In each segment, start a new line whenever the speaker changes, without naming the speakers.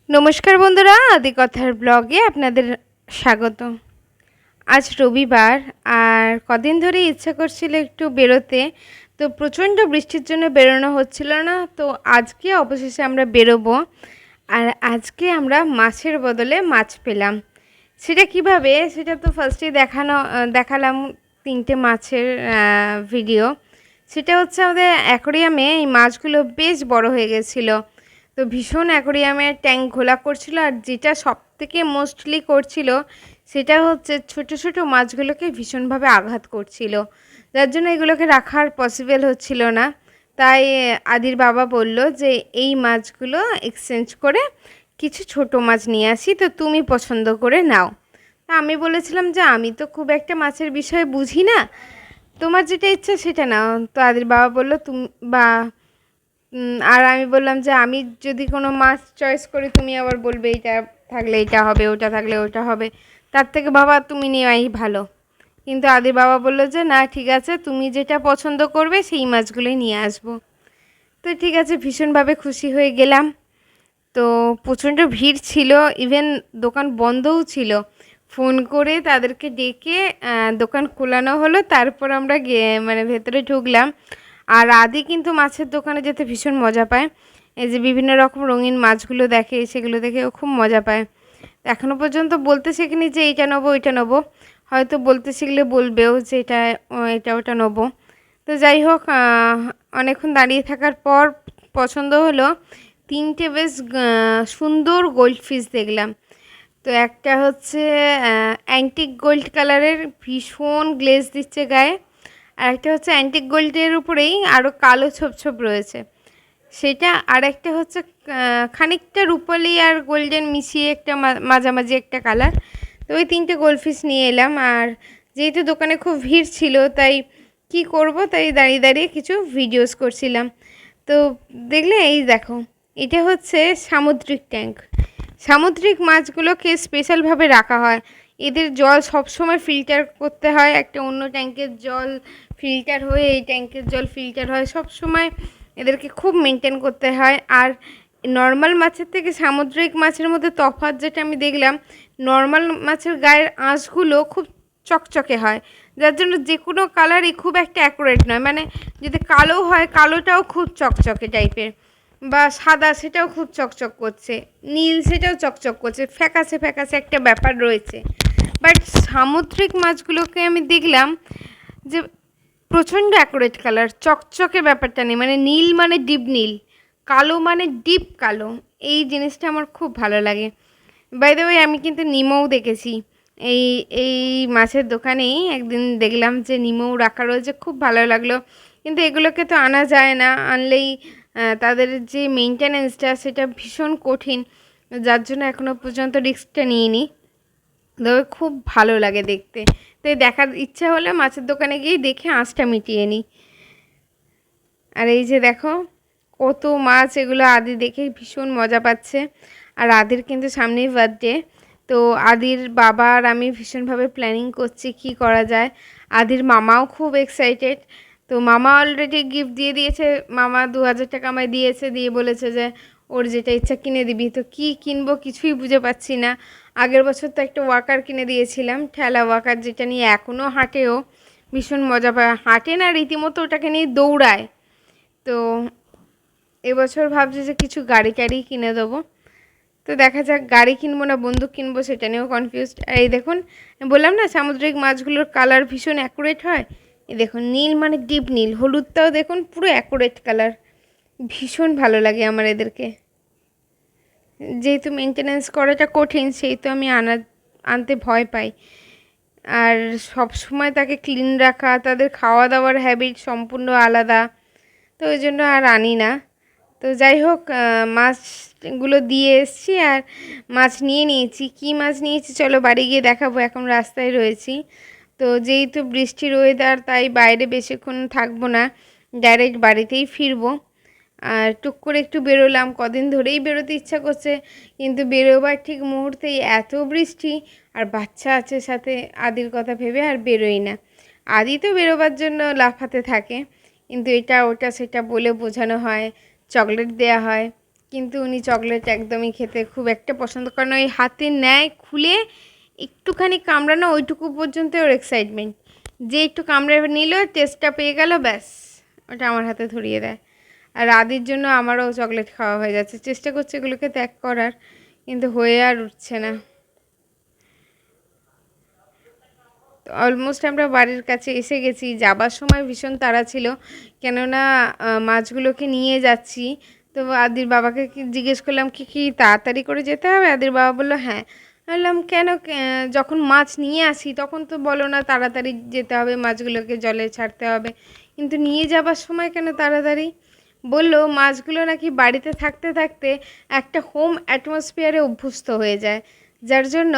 নমস্কার বন্ধুরা, আদি কথার ব্লগে আপনাদের স্বাগত। আজ রবিবার আর কদিন ধরেই ইচ্ছা করছিল একটু বেরোতে, তো প্রচণ্ড বৃষ্টির জন্য বেরোনো হচ্ছিল না। তো আজকে অবশেষে আমরা বেরোবো। আর আজকে আমরা মাছের বদলে মাছ পেলাম। সেটা কিভাবে, সেটা তো ফার্স্টেই দেখালাম তিনটে মাছের ভিডিও। সেটা হচ্ছে আমাদের অ্যাকোরিয়ামে এই মাছগুলো বেশ বড় হয়ে গেছিলো। তো ভীষণ অ্যাকোরিয়ামের ট্যাঙ্ক ঘোলা করছিল, আর যেটা সবথেকে মোস্টলি করছিল সেটা হচ্ছে ছোট ছোট মাছগুলোকে ভীষণভাবে আঘাত করছিল, যার জন্য এগুলোকে রাখার পসিবল হচ্ছিল না। তাই আদির বাবা বলল যে এই মাছগুলো এক্সচেঞ্জ করে কিছু ছোট মাছ নিয়ে আসি, তো তুমি পছন্দ করে নাও। তা আমি বলেছিলাম যে আমি তো খুব একটা মাছের বিষয়ে বুঝি না, তোমার যেটা ইচ্ছা সেটা নাও। তো আদির বাবা বলল তুমি বা আর আমি বললাম যে আমি যদি কোনো মাছ চয়েস করি তুমি আবার বলবে এইটা থাকলে এইটা হবে, ওটা থাকলে ওটা হবে, তার থেকে বাবা তুমি নেওয়াই ভালো। কিন্তু আদির বাবা বললো যে না, ঠিক আছে, তুমি যেটা পছন্দ করবে সেই মাছগুলোই নিয়ে আসবো। তো ঠিক আছে, ভীষণভাবে খুশি হয়ে গেলাম। তো প্রচণ্ড ভিড় ছিল, ইভেন দোকান বন্ধও ছিল। ফোন করে তাদেরকে ডেকে দোকান খোলানো হলো, তারপর আমরা মানে ভেতরে ঢুকলাম। আর আদি কিন্তু মাছের দোকানে যেতে ভীষণ মজা পায়। এই যে বিভিন্ন রকম রঙিন মাছগুলো দেখে, সেগুলো দেখে ও খুব মজা পায়। এখনও পর্যন্ত বলতে শেখেনি যে এইটা নেবো ওইটা নেবো, হয়তো বলতে শিখলে বলবেও যে এটা ওটা নেবো। তো যাই হোক, অনেকক্ষণ দাঁড়িয়ে থাকার পর পছন্দ হলো তিনটে বেশ সুন্দর গোল্ড ফিশ দেখলাম। তো একটা হচ্ছে অ্যান্টিক গোল্ড কালারের, ভীষণ গ্লেজ দিচ্ছে গায়ে। আর একটা হচ্ছে অ্যান্টিক গোল্ডের উপরেই আরও কালো ছোপ ছোপ রয়েছে সেটা। আর একটা হচ্ছে খানিকটা রূপালি আর গোল্ডেন মিশিয়ে একটা মাঝামাঝি একটা কালার। তো ওই তিনটে গোল্ডফিশ নিয়ে এলাম। আর যেহেতু দোকানে খুব ভিড় ছিল, তাই কি করব, তাই দাঁড়িয়ে দাঁড়িয়ে কিছু ভিডিওস করছিলাম। তো দেখলে, এই দেখো, এটা হচ্ছে সামুদ্রিক ট্যাঙ্ক। সামুদ্রিক মাছগুলোকে স্পেশালভাবে রাখা হয়। এদের জল সবসময় ফিল্টার করতে হয়, একটা অন্য ট্যাঙ্কের জল ফিল্টার হয়ে এই ট্যাঙ্কের জল ফিল্টার হয়, সব সময় এদেরকে খুব মেনটেন করতে হয়। আর নর্মাল মাছের থেকে সামুদ্রিক মাছের মধ্যে তফাৎ যেটা আমি দেখলাম, নর্মাল মাছের গায়ের আঁশগুলো খুব চকচকে হয়, যার জন্য যে কোনো কালারই খুব একটা অ্যাকুরেট নয়। মানে যদি কালো হয়, কালোটাও খুব চকচকে টাইপের, বা সাদা সেটাও খুব চকচক করছে, নীল সেটাও চকচক করছে, ফ্যাকাসে ফ্যাকাসে একটা ব্যাপার রয়েছে। বাট সামুদ্রিক মাছগুলোকে আমি দেখলাম যে প্রচণ্ড অ্যাকুরেট কালার, চকচকে ব্যাপারটা নেই। মানে নীল মানে ডিপ নীল, কালো মানে ডিপ কালো। এই জিনিসটা আমার খুব ভালো লাগে। বাই দ্য ওয়ে, আমি কিন্তু নিমও দেখেছি এই এই মাছের দোকানেই একদিন দেখলাম যে নিমও রাখা রয়েছে, খুব ভালো লাগলো। কিন্তু এগুলোকে তো আনা যায় না, আনলেই তাদের যে মেনটেনেন্সটা সেটা ভীষণ কঠিন, যার জন্য এখনও পর্যন্ত রিস্কটা নিইনি। তবে খুব ভালো লাগে দেখতে, তাই দেখার ইচ্ছা হলে মাছের দোকানে গিয়েই দেখে আঁশটা মিটিয়ে নিই। আর এই যে দেখো কত মাছ, এগুলো আদি দেখে ভীষণ মজা পাচ্ছে। আর আদির কিন্তু সামনেই বার্থডে, তো আদির বাবা আর আমি ভীষণভাবে প্ল্যানিং করছি কি করা যায়। আদির মামাও খুব এক্সাইটেড। তো মামা অলরেডি গিফট দিয়ে দিয়েছে, মামা 2000 টাকা আমায় দিয়েছে, দিয়ে বলেছে যে ওর যেটা ইচ্ছা কিনে দিবি। তো কি কিনবো কিছুই বুঝে পাচ্ছি না। আগের বছর তো একটা ওয়াকার কিনে দিয়েছিলাম, ঠেলা ওয়াকার, যেটা নিয়ে এখনও হাঁটেও, ভীষণ মজা পায়। হাঁটে না, রীতিমতো ওটাকে নিয়ে দৌড়ায়। তো এবছর ভাবছি যে কিছু গাড়ি টাড়ি কিনে দেবো। তো দেখা যাক, গাড়ি কিনবো না বন্দুক কিনবো সেটা নিয়েও কনফিউজড। আর এই দেখুন, বললাম না সামুদ্রিক মাছগুলোর কালার ভীষণ অ্যাকুরেট হয়। এই দেখুন, নীল মানে ডিপ নীল, হলুদটাও দেখুন পুরো অ্যাকুরেট কালার। ভীষণ ভালো লাগে আমার এদেরকে। যেহেতু মেনটেনেন্স করাটা কঠিন, সেহেতু আমি আনতে ভয় পাই। আর সব সময় তাকে ক্লিন রাখা, তাদের খাওয়া দাওয়ার হ্যাবিট সম্পূর্ণ আলাদা, তো ওই জন্য আর আনি না। তো যাই হোক, মাছগুলো দিয়ে এসছি আর মাছ নিয়ে নিয়েছি। কী মাছ নিয়েছি চলো বাড়ি গিয়ে দেখাবো, এখন রাস্তায় রয়েছি। তো যেহেতু বৃষ্টির ওয়েদার, তাই বাইরে বেশিক্ষণ থাকবো না, ডাইরেক্ট বাড়িতেই ফিরবো। আর টুক করে একটু বেরোলাম, কদিন ধরেই বেরোতে ইচ্ছা করছে, কিন্তু বেরোবার ঠিক মুহূর্তেই এত বৃষ্টি, আর বাচ্চা আছে সাথে, আদির কথা ভেবে আর বেরোই না। আদি তো বেরোবার জন্য লাফাতে থাকে, কিন্তু এটা ওটা সেটা বলে বোঝানো হয়, চকলেট দেয়া হয়, কিন্তু উনি চকলেট একদমই খেতে খুব একটা পছন্দ করেন, ওই হাতে নেয় খুলে একটুখানি কামড়ানো ওইটুকু পর্যন্ত ওর এক্সাইটমেন্ট, যে একটু কামড়ে নিল টেস্টটা পেয়ে গেল ব্যাস ওটা আমার হাতে ধরিয়ে দেয়। আর আদির জন্য আমারও চকলেট খাওয়া হয়ে যাচ্ছে, চেষ্টা করছে এগুলোকে ত্যাগ করার, কিন্তু হয়ে আর উঠছে না। অলমোস্ট আমরা বাড়ির কাছে এসে গেছি, যাবার সময় ভীষণ তাড়া ছিল, কেননা মাছগুলোকে নিয়ে যাচ্ছি। তো আদির বাবাকে জিজ্ঞেস করলাম কি কি তাড়াতাড়ি করে যেতে হবে, আদির বাবা বললো হ্যাঁ। বললাম কেন, যখন মাছ নিয়ে আসি তখন তো বলো না তাড়াতাড়ি যেতে হবে, মাছগুলোকে জলে ছাড়তে হবে, কিন্তু নিয়ে যাবার সময় কেন তাড়াতাড়ি? বললো মাছগুলো নাকি বাড়িতে থাকতে থাকতে একটা হোম অ্যাটমসফিয়ারে অভ্যস্ত হয়ে যায়, যার জন্য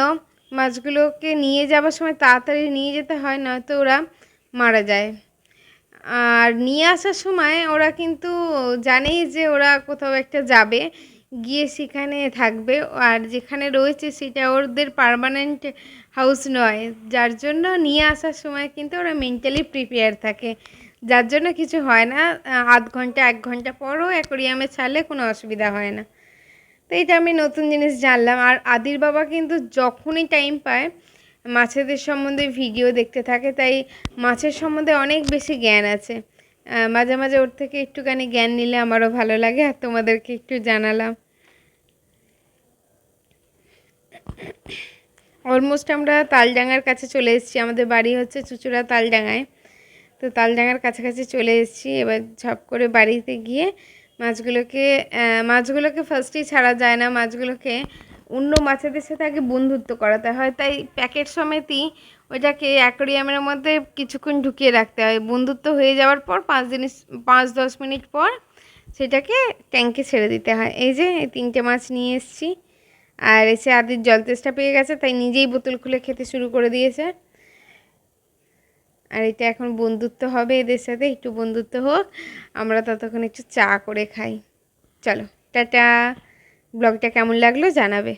মাছগুলোকে নিয়ে যাবার সময় তাড়াতাড়ি নিয়ে যেতে হয়, নয়তো ওরা মারা যায়। আর নিয়ে আসার সময় ওরা কিন্তু জানেই যে ওরা কোথাও একটা যাবে, গিয়ে সেখানে থাকবে, আর যেখানে রয়েছে সেটা ওদের পার্মানেন্ট হাউস নয়, যার জন্য নিয়ে আসার সময় কিন্তু ওরা মেন্টালি প্রিপেয়ার থাকে, যার জন্য কিছু হয় না। আধ ঘন্টা 1 ঘন্টা পরও অ্যাকোরিয়ামে ছাড়লে কোনো অসুবিধা হয় না। তো এটা আমি নতুন জিনিস জানলাম। আর আদির বাবা কিন্তু যখনই টাইম পায় মাছেদের সম্বন্ধে ভিডিও দেখতে থাকে, তাই মাছের সম্বন্ধে অনেক বেশি জ্ঞান আছে। মাঝে মাঝে ওর থেকে একটুখানি জ্ঞান নিলে আমারও ভালো লাগে, আর তোমাদেরকে একটু জানালাম। অলমোস্ট আমরা তালডাঙার কাছে চলে এসেছি, আমাদের বাড়ি হচ্ছে চুঁচুড়া তালডাঙায়। তো তালডাঙার কাছাকাছি চলে এসেছি, এবার ঝপ করে বাড়িতে গিয়ে মাছগুলোকে ফার্স্টেই ছাড়া যায় না, মাছগুলোকে অন্য মাছেদের সাথে আগে বন্ধুত্ব করাতে হয়, তাই প্যাকেট সমেতই ওইটাকে অ্যাকোরিয়ামের মধ্যে কিছুক্ষণ ঢুকিয়ে রাখতে হয়। বন্ধুত্ব হয়ে যাওয়ার পর 5-10 মিনিট পর সেটাকে ট্যাঙ্কে ছেড়ে দিতে হয়। এই যে এই 3টে মাছ নিয়ে এসেছি, আর এসে আদির জল তেষ্টা পেয়ে গেছে, তাই নিজেই বোতল খুলে খেতে শুরু করে দিয়েছে। আর এটা এখন বন্ধুত্ব হবে, এদের সাথে একটু বন্ধুত্ব হোক, আমরা ততক্ষণ একটু চা করে খাই। চলো টাটা। ব্লগটা কেমন লাগলো জানাবে।